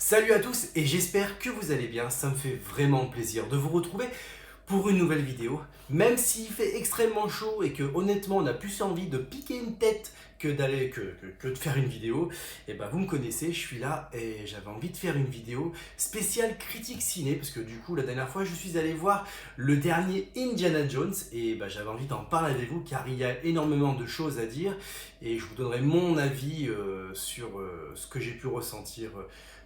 Salut à tous et j'espère que vous allez bien, ça me fait vraiment plaisir de vous retrouver pour une nouvelle vidéo. Même s'il fait extrêmement chaud et que honnêtement on a plus envie de piquer une tête que de faire une vidéo, et ben vous me connaissez, je suis là et j'avais envie de faire une vidéo spéciale critique ciné parce que du coup la dernière fois je suis allé voir le dernier Indiana Jones et ben, j'avais envie d'en parler avec vous car il y a énormément de choses à dire et je vous donnerai mon avis sur ce que j'ai pu ressentir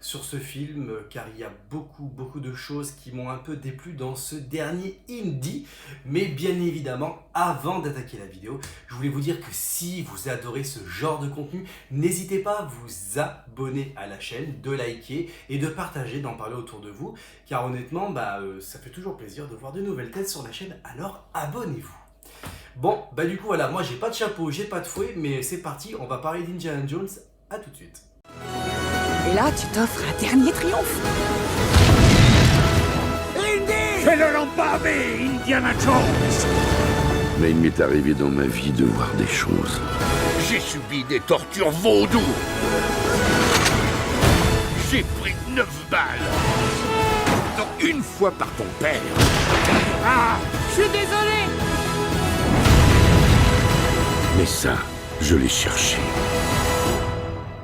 sur ce film car il y a beaucoup de choses qui m'ont un peu déplu dans ce dernier Indy. Mais bien évidemment, avant d'attaquer la vidéo, je voulais vous dire que si vous adorez ce genre de contenu, n'hésitez pas à vous abonner à la chaîne, de liker et de partager, d'en parler autour de vous car honnêtement, ça fait toujours plaisir de voir de nouvelles têtes sur la chaîne, alors abonnez-vous. Bon, du coup voilà, moi j'ai pas de chapeau, j'ai pas de fouet, mais c'est parti, on va parler d'Indiana Jones, à tout de suite. Et là, tu t'offres un dernier triomphe. Indy! Fais-le l'empaver, Indiana Jones! Mais il m'est arrivé dans ma vie de voir des choses. J'ai subi des tortures vaudou! J'ai pris 9 balles! Dont une fois par ton père! Ah! Je suis désolé. Mais ça, je l'ai cherché.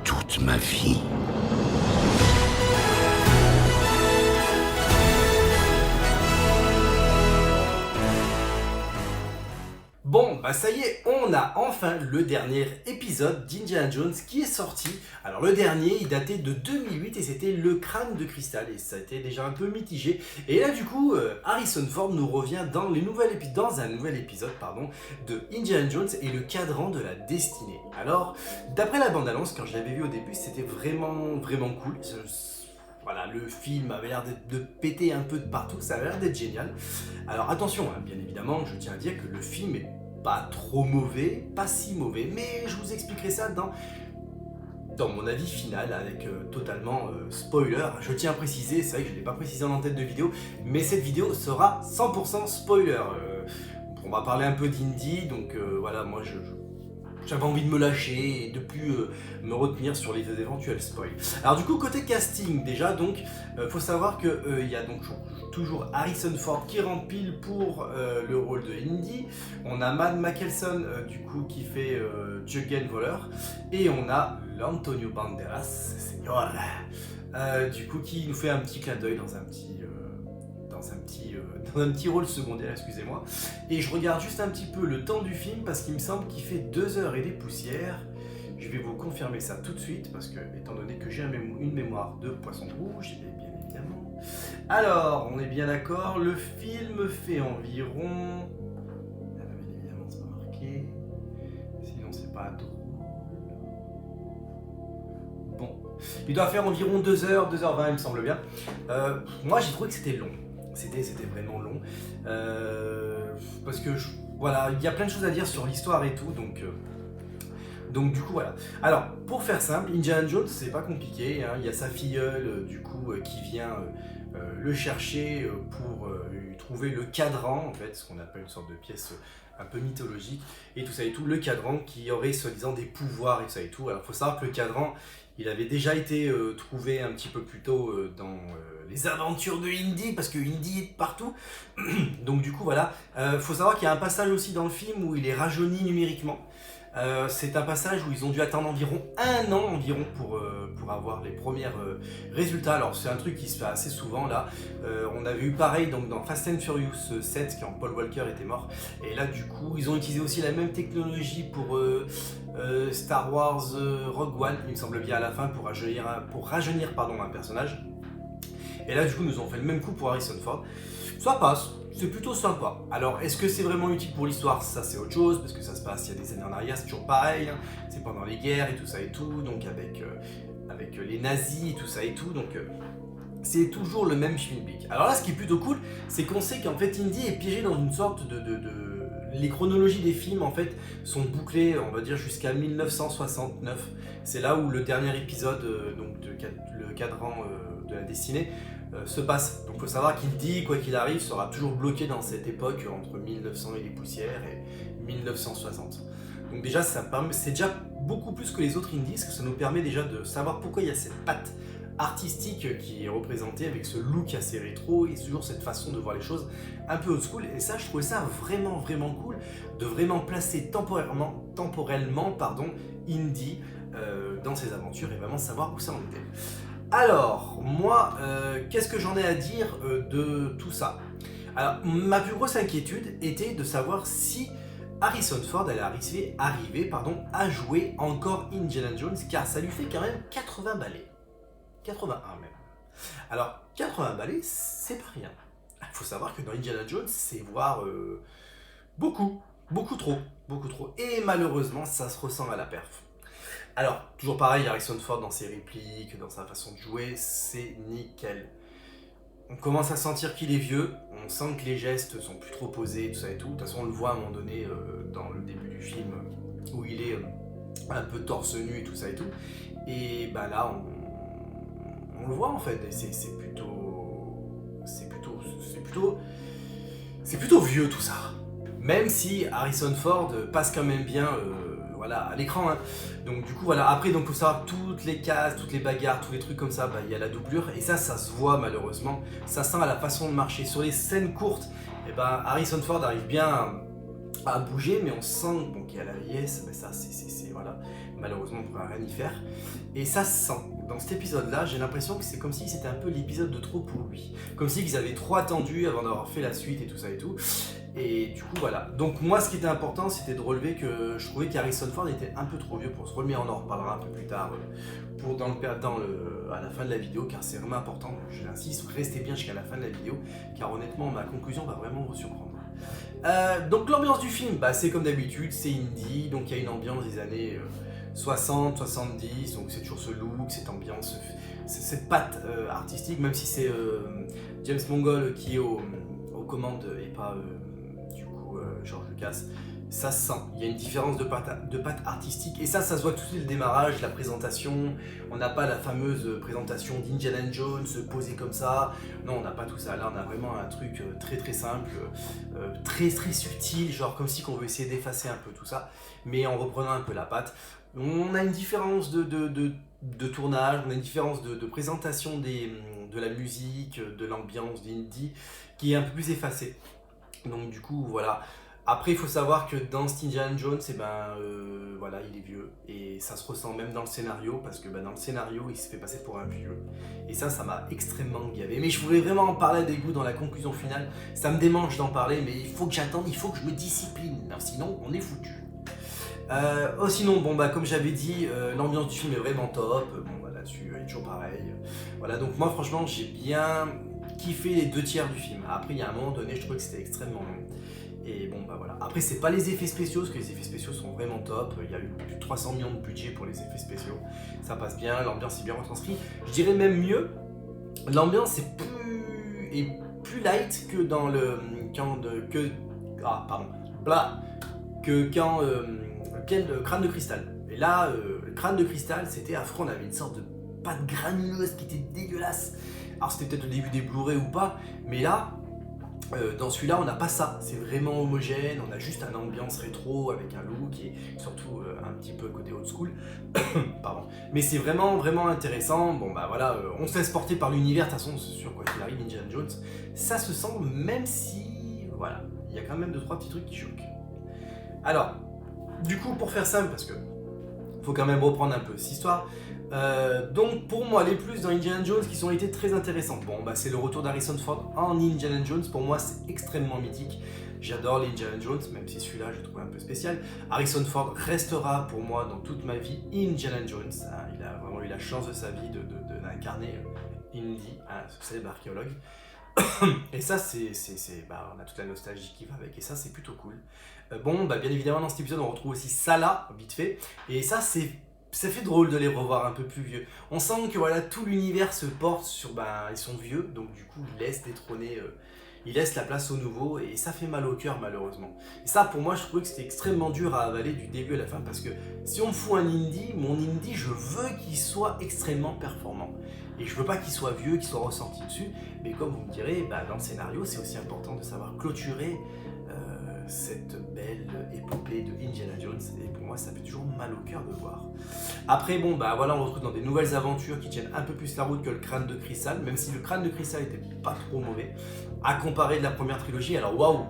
Toute ma vie. Bon, ça y est, on a enfin le dernier épisode d'Indiana Jones qui est sorti. Alors le dernier, il datait de 2008 et c'était Le Crâne de Cristal et ça a été déjà un peu mitigé. Et là du coup, Harrison Ford nous revient dans un nouvel épisode de Indiana Jones et le Cadran de la Destinée. Alors, d'après la bande-annonce, quand je l'avais vu au début, c'était vraiment cool. Voilà, le film avait l'air de péter un peu de partout, ça avait l'air d'être génial. Alors attention, bien évidemment, je tiens à dire que le film est pas trop mauvais, pas si mauvais, mais je vous expliquerai ça dans mon avis final avec totalement spoiler. Je tiens à préciser, c'est vrai que je ne l'ai pas précisé en tête de vidéo, mais cette vidéo sera 100% spoiler. On va parler un peu d'Indy, donc voilà, moi j'avais envie de me lâcher et de plus me retenir sur les éventuels spoils. Alors du coup, côté casting déjà, donc faut savoir que il y a donc toujours Harrison Ford qui rentre pile pour le rôle de Indy. On a Mads Mikkelsen du coup qui fait Jughead Voleur et on a l'Antonio Banderas, señor, du coup qui nous fait un petit clin d'œil dans un petit rôle secondaire, excusez-moi. Et je regarde juste un petit peu le temps du film parce qu'il me semble qu'il fait 2 heures et des poussières. Je vais vous confirmer ça tout de suite parce que, étant donné que j'ai une mémoire de poisson rouge, bien évidemment. Alors, on est bien d'accord, le film fait environ... Bien évidemment, c'est pas marqué. Sinon, c'est pas drôle. Bon. Il doit faire environ 2 heures, 2h20, il me semble bien. Moi, j'ai trouvé que c'était long. C'était vraiment long parce que voilà, il y a plein de choses à dire sur l'histoire et tout, donc du coup voilà. Alors pour faire simple, Indiana Jones c'est pas compliqué, il y a sa filleule du coup qui vient le chercher pour lui trouver le cadran en fait, ce qu'on appelle une sorte de pièce un peu mythologique et tout ça et tout, le cadran qui aurait soi-disant des pouvoirs et tout ça et tout. Alors faut savoir que le cadran il avait déjà été trouvé un petit peu plus tôt dans les aventures de Indy, parce que Indy est partout. Donc du coup voilà, faut savoir qu'il y a un passage aussi dans le film où il est rajeuni numériquement. C'est un passage où ils ont dû attendre environ 1 an pour avoir les premiers résultats. Alors c'est un truc qui se fait assez souvent là. On avait eu pareil donc dans Fast and Furious 7 quand Paul Walker était mort. Et là du coup ils ont utilisé aussi la même technologie pour Star Wars Rogue One, il me semble bien à la fin, pour rajeunir un personnage. Et là du coup nous ont fait le même coup pour Harrison Ford. Ça passe. C'est plutôt sympa. Alors, est-ce que c'est vraiment utile pour l'histoire? Ça, c'est autre chose, parce que ça se passe il y a des années en arrière, c'est toujours pareil. C'est pendant les guerres et tout ça et tout, donc avec les nazis et tout ça et tout, donc c'est toujours le même schmilblick. Alors là, ce qui est plutôt cool, c'est qu'on sait qu'en fait, Indy est piégé dans une sorte les chronologies des films, en fait, sont bouclées, on va dire, jusqu'à 1969. C'est là où le dernier épisode, le cadran de la destinée, se passe. Donc il faut savoir qu'Indy, quoi qu'il arrive, sera toujours bloqué dans cette époque entre 1900 et les poussières et 1960. Donc déjà, c'est déjà beaucoup plus que les autres Indies, parce que ça nous permet déjà de savoir pourquoi il y a cette patte artistique qui est représenté avec ce look assez rétro et toujours cette façon de voir les choses un peu old school. Et ça, je trouvais ça vraiment cool de vraiment placer temporellement Indy dans ses aventures et vraiment savoir où ça en était. Alors, moi, qu'est-ce que j'en ai à dire de tout ça? Alors, ma plus grosse inquiétude était de savoir si Harrison Ford allait arriver à jouer encore Indiana Jones, car ça lui fait quand même 80 balais. 81 même. Alors, 80 balais, c'est pas rien. Il faut savoir que dans Indiana Jones, c'est voir beaucoup trop. Et malheureusement, ça se ressent à la perf. Alors, toujours pareil, Harrison Ford dans ses répliques, dans sa façon de jouer, c'est nickel. On commence à sentir qu'il est vieux, on sent que les gestes sont plus trop posés, tout ça et tout. De toute façon, on le voit à un moment donné dans le début du film où il est un peu torse nu et tout ça et tout. Et bah là, on le voit en fait. Et c'est plutôt vieux tout ça. Même si Harrison Ford passe quand même bien à l'écran. Hein. Donc du coup voilà, après donc faut savoir toutes les cases, toutes les bagarres, tous les trucs comme ça, bah, il y a la doublure et ça se voit malheureusement. Ça sent à la façon de marcher. Sur les scènes courtes, et ben Harrison Ford arrive bien à bouger, mais on sent qu'il y a la vieillesse, mais ça c'est voilà, malheureusement on ne pourra rien y faire. Et ça se sent. Dans cet épisode-là, j'ai l'impression que c'est comme si c'était un peu l'épisode de trop pour lui. Comme si ils avaient trop attendu avant d'avoir fait la suite et tout ça et tout. Et du coup, voilà. Donc moi, ce qui était important, c'était de relever que je trouvais qu'Harrison Ford était un peu trop vieux pour se relever. On en reparlera un peu plus tard à la fin de la vidéo, car c'est vraiment important. J'insiste, restez bien jusqu'à la fin de la vidéo, car honnêtement, ma conclusion va vraiment vous surprendre. Donc l'ambiance du film, bah, c'est comme d'habitude, c'est indie. Donc il y a une ambiance des années 60, 70, donc c'est toujours ce look, cette ambiance, cette patte artistique, même si c'est James Mangold qui est aux commandes et pas George Lucas, ça se sent. Il y a une différence de patte artistique et ça se voit tout de suite le démarrage, la présentation. On n'a pas la fameuse présentation d'Indiana Jones posée comme ça. Non, on n'a pas tout ça. Là, on a vraiment un truc très simple, très subtil, genre comme si on veut essayer d'effacer un peu tout ça, mais en reprenant un peu la patte. On a une différence de tournage, on a une différence de présentation de la musique, de l'ambiance d'Indy qui est un peu plus effacée. Donc du coup, voilà. Après, il faut savoir que dans Indiana Jones, voilà, il est vieux. Et ça se ressent même dans le scénario, parce que dans le scénario, il se fait passer pour un vieux. Et ça m'a extrêmement gavé. Mais je voulais vraiment en parler avec vous dans la conclusion finale. Ça me démange d'en parler, mais il faut que j'attende, il faut que je me discipline. Alors, sinon, on est foutu. Sinon, comme j'avais dit, l'ambiance du film est vraiment top. Là-dessus, il est toujours pareil. Voilà, donc moi, franchement, j'ai bien kiffé les 2/3 du film. Après, il y a un moment donné, je trouvais que c'était extrêmement long. Et voilà. Après, c'est pas les effets spéciaux, parce que les effets spéciaux sont vraiment top. Il y a eu plus de 300 millions de budget pour les effets spéciaux. Ça passe bien, l'ambiance est bien retranscrite. Je dirais même mieux, l'ambiance est plus light que dans le Crâne de cristal. Et là, le Crâne de cristal, c'était affreux. On avait une sorte de pâte granuleuse qui était dégueulasse. Alors c'était peut-être le début des Blu-ray ou pas, mais là, dans celui-là, on n'a pas ça. C'est vraiment homogène. On a juste une ambiance rétro avec un look et surtout un petit peu côté old school. Pardon. Mais c'est vraiment intéressant. On se laisse porter par l'univers. De toute façon, c'est sûr, quoi qu'il arrive, Indiana Jones, ça se sent, même si, voilà, il y a quand même 2-3 petits trucs qui choquent. Alors, du coup, pour faire simple, parce que faut quand même reprendre un peu cette histoire. Donc pour moi, les plus dans Indiana Jones qui ont été très intéressantes. C'est le retour d'Harrison Ford en Indiana Jones. Pour moi, c'est extrêmement mythique. J'adore les Indiana Jones, même si celui-là, je le trouve un peu spécial. Harrison Ford restera pour moi dans toute ma vie Indiana Jones. Il a vraiment eu la chance de sa vie d'incarner Indy, ce célèbre archéologue. Et ça, on a toute la nostalgie qui va avec, et ça, c'est plutôt cool. Bien évidemment, dans cet épisode, on retrouve aussi Salah, vite fait, et ça fait drôle de les revoir un peu plus vieux. On sent que tout l'univers se porte sur, ils sont vieux, donc du coup, ils laissent détrôner, ils laissent la place aux nouveaux, et ça fait mal au cœur, malheureusement. Et ça, pour moi, je trouvais que c'était extrêmement dur à avaler du début à la fin, parce que si on me fout un Indy, mon Indy, je veux qu'il soit extrêmement performant. Et je veux pas qu'il soit vieux, qu'il soit ressenti dessus, mais comme vous me direz, dans le scénario, c'est aussi important de savoir clôturer cette belle épopée de Indiana Jones, et pour moi ça fait toujours mal au cœur de le voir. Après bon bah voilà, on retrouve dans des nouvelles aventures qui tiennent un peu plus la route que le Crâne de Cristal, même si le Crâne de Cristal était pas trop mauvais, à comparer de la première trilogie. Alors waouh,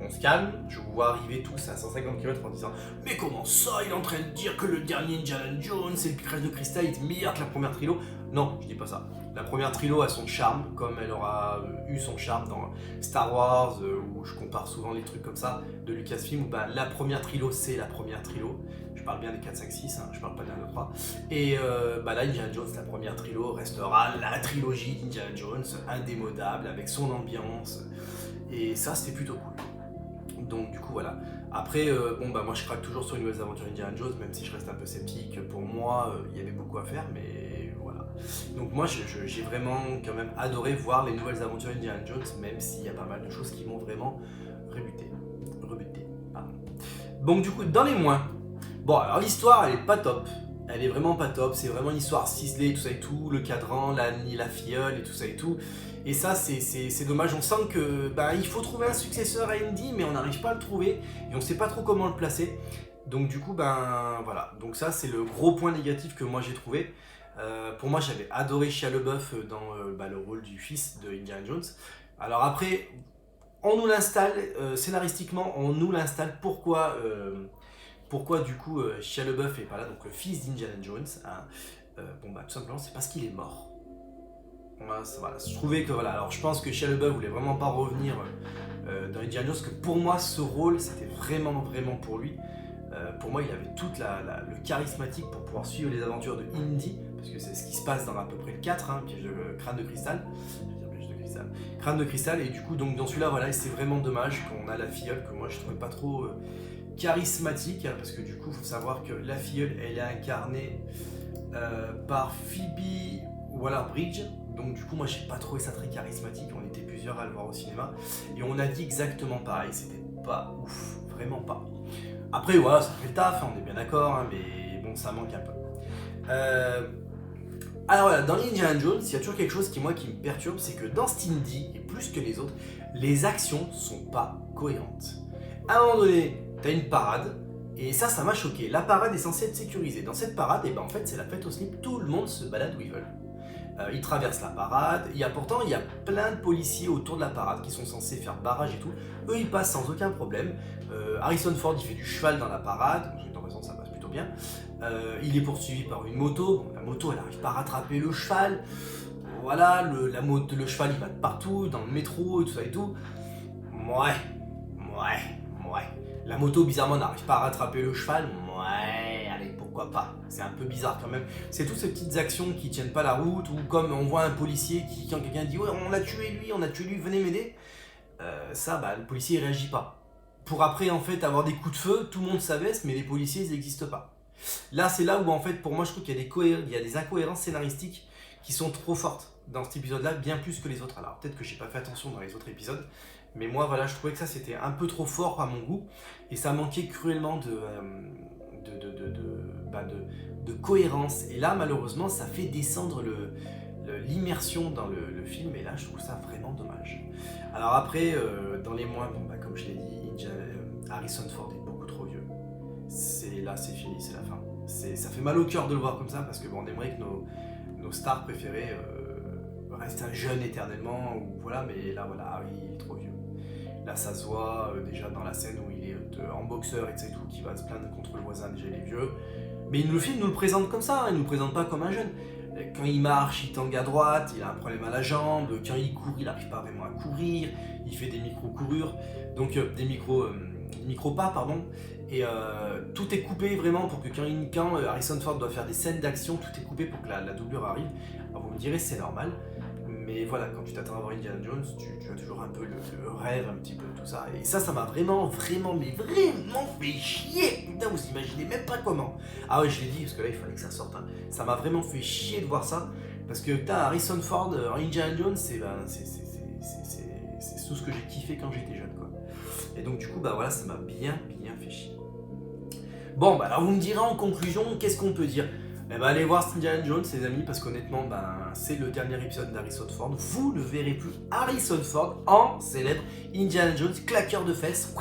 on se calme, je vous vois arriver tous à 150 km en disant « Mais comment ça, il est en train de dire que le dernier Indiana Jones et le Crâne de Cristal est meilleur que la première trilo ?» Non, je dis pas ça. La première trilo a son charme, comme elle aura eu son charme dans Star Wars, où je compare souvent les trucs comme ça, de Lucasfilm, où ben, la première trilo, c'est la première trilo. Je parle bien des 4, 5, 6, hein, je parle pas d'un 2, 3. Et bah là, Indiana Jones, la première trilo, restera la trilogie d'Indiana Jones, indémodable, avec son ambiance. Et ça, c'était plutôt cool. Donc du coup, voilà. Après, bon, bah moi, je craque toujours sur les nouvelles aventures d'Indiana Jones, même si je reste un peu sceptique. Pour moi, il y avait beaucoup à faire, mais voilà. Donc moi, j'ai vraiment quand même adoré voir les nouvelles aventures d'Indiana Jones, même s'il y a pas mal de choses qui m'ont vraiment rebuté. Pardon. Donc du coup, dans les moins, bon, alors l'histoire, elle est pas top. Elle est vraiment pas top. C'est vraiment une histoire ciselée, tout ça et tout. Le cadran, la filleule et tout ça et tout. Et ça, c'est dommage. On sent que bah, il faut trouver un successeur à Indy, mais on n'arrive pas à le trouver. Et on sait pas trop comment le placer. Donc du coup, ben voilà. Donc ça, c'est le gros point négatif que moi j'ai trouvé. Pour moi, j'avais adoré Shia LaBeouf dans le rôle du fils de Indiana Jones. Alors après, on nous l'installe, scénaristiquement, on nous l'installe. Pourquoi du coup Shia LaBeouf est pas là, donc le fils d'Indiana Jones, hein. Bon bah tout simplement c'est parce qu'il est mort. Voilà, je trouvais que voilà, alors je pense que Shia LaBeouf voulait vraiment pas revenir dans Indiana Jones, que pour moi ce rôle c'était vraiment pour lui. Pour moi il avait tout le charismatique pour pouvoir suivre les aventures de Indy, parce que c'est ce qui se passe dans à peu près le 4, hein, piège de Crâne de Cristal. Crâne de Cristal, et du coup donc dans celui-là voilà, et c'est vraiment dommage qu'on a la filleule que moi je trouvais pas trop charismatique, hein, parce que du coup il faut savoir que la filleule elle est incarnée par Phoebe Waller-Bridge, donc du coup moi j'ai pas trouvé ça très charismatique. On était plusieurs à le voir au cinéma et on a dit exactement pareil, c'était pas ouf, vraiment pas. Après voilà, ça fait le taf, on est bien d'accord, hein, mais bon ça manque un peu. Alors voilà, dans les Indiana Jones, il y a toujours quelque chose qui me perturbe, c'est que dans Indy, et plus que les autres, les actions sont pas cohérentes. À un moment donné, t'as une parade, et ça m'a choqué. La parade est censée être sécurisée. Dans cette parade, et ben en fait c'est la fête au slip, tout le monde se balade où ils veulent. Ils traversent la parade, pourtant il y a plein de policiers autour de la parade qui sont censés faire barrage et tout. Eux ils passent sans aucun problème. Harrison Ford il fait du cheval dans la parade, de toute façon ça passe plutôt bien. Il est poursuivi par une moto. Bon, la moto elle n'arrive pas à rattraper le cheval. Voilà, le cheval il va de partout, dans le métro et tout ça et tout. Ouais. La moto bizarrement n'arrive pas à rattraper le cheval. Ouais, allez, pourquoi pas. C'est un peu bizarre quand même. C'est toutes ces petites actions qui tiennent pas la route, ou comme on voit un policier quand quelqu'un dit ouais on a tué lui, venez m'aider. Ça bah le policier il réagit pas. Pour après en fait avoir des coups de feu, tout le monde s'abaisse mais les policiers ils n'existent pas. Là c'est là où en fait pour moi je trouve qu'il y a des incohérences scénaristiques qui sont trop fortes dans cet épisode là, bien plus que les autres. Alors peut-être que j'ai pas fait attention dans les autres épisodes, mais moi voilà je trouvais que ça c'était un peu trop fort à mon goût et ça manquait cruellement de cohérence. Et là malheureusement ça fait descendre l'immersion dans le film, et là je trouve ça vraiment dommage. Alors après dans les moins, bon, bah, comme je l'ai dit, Harrison Ford est beaucoup trop vieux. Là c'est fini, c'est la fin. Ça fait mal au cœur de le voir comme ça, parce que bon, on aimerait que nos stars préférées restent jeunes éternellement, ou voilà, mais là voilà, Harry il est trop vieux. Là ça se voit déjà dans la scène où il est en boxeur et tout, qui va se plaindre contre le voisin, déjà il est vieux. Mais le film nous le présente comme ça, hein, il nous le présente pas comme un jeune. Quand il marche, il tangue à droite, il a un problème à la jambe, quand il court, il n'arrive pas vraiment à courir, il fait des micro-courures, donc des micro-pas, pardon, et tout est coupé vraiment pour que quand Harrison Ford doit faire des scènes d'action, tout est coupé pour que la doublure arrive. Alors vous me direz c'est normal, mais voilà, quand tu t'attends à voir Indiana Jones, tu as toujours un peu le rêve, un petit peu tout ça, et ça m'a vraiment fait chier. Putain, vous imaginez même pas comment. Ah ouais, je l'ai dit parce que là il fallait que ça sorte, hein. Ça m'a vraiment fait chier de voir ça, parce que putain, Harrison Ford en Indiana Jones, c'est tout ce que j'ai kiffé quand j'étais jeune, quoi. Et donc du coup bah voilà, ça m'a bien fait chier. Bon bah alors vous me direz en conclusion, qu'est-ce qu'on peut dire? Eh ben, allez voir Indiana Jones, les amis, parce qu'honnêtement, c'est le dernier épisode d'Harrison Ford. Vous ne verrez plus Harrison Ford en célèbre Indiana Jones, claqueur de fesses.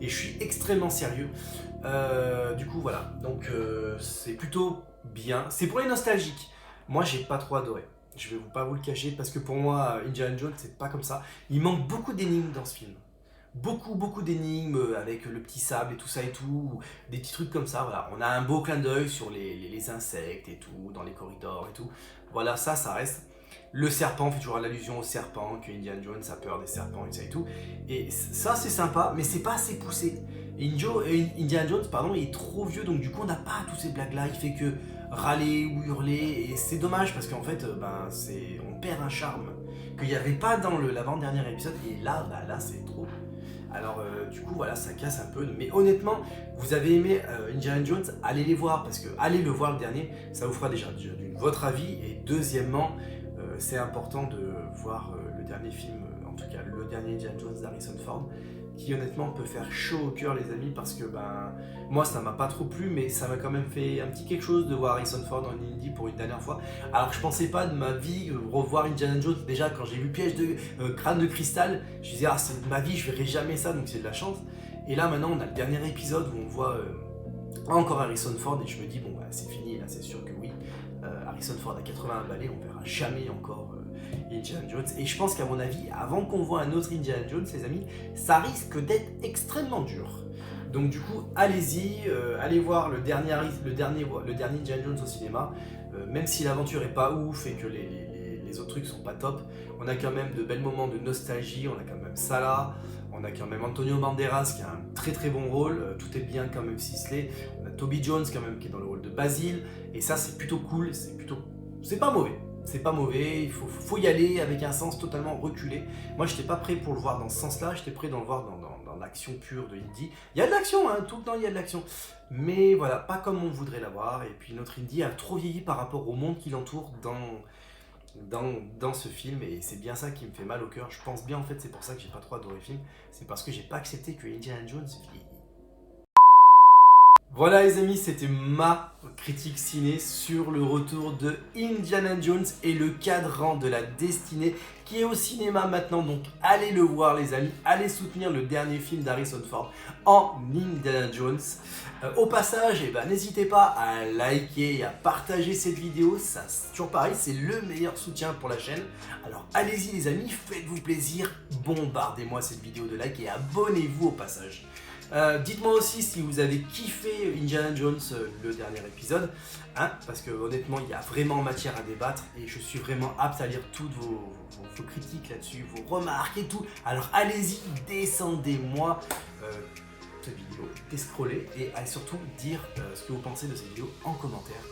Et je suis extrêmement sérieux. Du coup, voilà. Donc, c'est plutôt bien. C'est pour les nostalgiques. Moi, j'ai pas trop adoré. Je vais pas vous le cacher, parce que pour moi, Indiana Jones, c'est pas comme ça. Il manque beaucoup d'énigmes dans ce film. Beaucoup d'énigmes avec le petit sable et tout ça et tout, des petits trucs comme ça, voilà. On a un beau clin d'œil sur les insectes et tout, dans les corridors et tout. Voilà, ça reste. Le serpent fait toujours l'allusion au serpent, que Indiana Jones a peur des serpents et ça et tout. Et ça, c'est sympa, mais c'est pas assez poussé. Indiana Jones, pardon, il est trop vieux, donc du coup, on n'a pas tous ces blagues-là. Il fait que râler ou hurler, et c'est dommage parce qu'en fait, on perd un charme qu'il n'y avait pas dans l'avant-dernier épisode, et là, c'est trop. Alors du coup voilà, ça casse un peu, mais honnêtement, vous avez aimé Indiana Jones, allez les voir, parce que allez le voir le dernier, ça vous fera déjà votre avis, et deuxièmement, c'est important de voir le dernier film, en tout cas le dernier Indiana Jones d'Harrison Ford, qui honnêtement peut faire chaud au cœur les amis, parce que moi ça m'a pas trop plu, mais ça m'a quand même fait un petit quelque chose de voir Harrison Ford en Indy pour une dernière fois. Alors je pensais pas de ma vie revoir Indiana Jones. Déjà quand j'ai vu Piège de crâne de cristal, je disais c'est de ma vie, je verrai jamais ça, donc c'est de la chance. Et là maintenant on a le dernier épisode où on voit encore Harrison Ford, et je me dis bon c'est fini, là c'est sûr que oui, Harrison Ford a 81 balais, on verra jamais encore Indiana Jones. Et je pense qu'à mon avis, avant qu'on voit un autre Indiana Jones, les amis, ça risque d'être extrêmement dur. Donc du coup, allez-y, allez voir le dernier Indiana Jones au cinéma. Même si l'aventure est pas ouf et que les autres trucs sont pas top, on a quand même de bels moments de nostalgie. On a quand même Salah, on a quand même Antonio Banderas qui a un très bon rôle. Tout est bien quand même ficelé. On a Toby Jones quand même qui est dans le rôle de Basil. Et ça c'est plutôt cool, c'est pas mauvais. C'est pas mauvais, il faut y aller avec un sens totalement reculé. Moi, j'étais pas prêt pour le voir dans ce sens-là, j'étais prêt de le voir dans l'action pure de Indy. Il y a de l'action, hein, tout le temps il y a de l'action. Mais voilà, pas comme on voudrait l'avoir. Et puis notre Indy a trop vieilli par rapport au monde qui l'entoure dans ce film. Et c'est bien ça qui me fait mal au cœur. Je pense bien, en fait, c'est pour ça que j'ai pas trop adoré le film. C'est parce que j'ai pas accepté que Indiana Jones vieillit. Voilà les amis, c'était ma critique ciné sur le retour de Indiana Jones et le cadran de la destinée qui est au cinéma maintenant. Donc allez le voir les amis, allez soutenir le dernier film d'Harrison Ford en Indiana Jones. Au passage, n'hésitez pas à liker et à partager cette vidéo, ça c'est toujours pareil, c'est le meilleur soutien pour la chaîne. Alors allez-y les amis, faites-vous plaisir, bombardez-moi cette vidéo de like et abonnez-vous au passage. Dites-moi aussi si vous avez kiffé Indiana Jones, le dernier épisode, hein, parce que honnêtement il y a vraiment matière à débattre et je suis vraiment apte à lire toutes vos critiques là-dessus, vos remarques et tout. Alors allez-y, descendez-moi cette vidéo, scroller et allez surtout dire ce que vous pensez de cette vidéo en commentaire.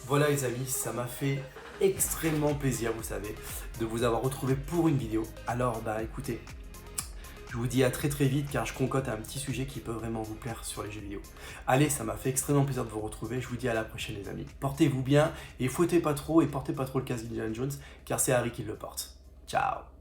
Voilà les amis, ça m'a fait extrêmement plaisir, vous savez, de vous avoir retrouvé pour une vidéo. Alors écoutez, je vous dis à très vite car je concote un petit sujet qui peut vraiment vous plaire sur les jeux vidéo. Allez, ça m'a fait extrêmement plaisir de vous retrouver. Je vous dis à la prochaine les amis. Portez-vous bien et fouettez pas trop et portez pas trop le casque d'Indiana Jones car c'est Harry qui le porte. Ciao.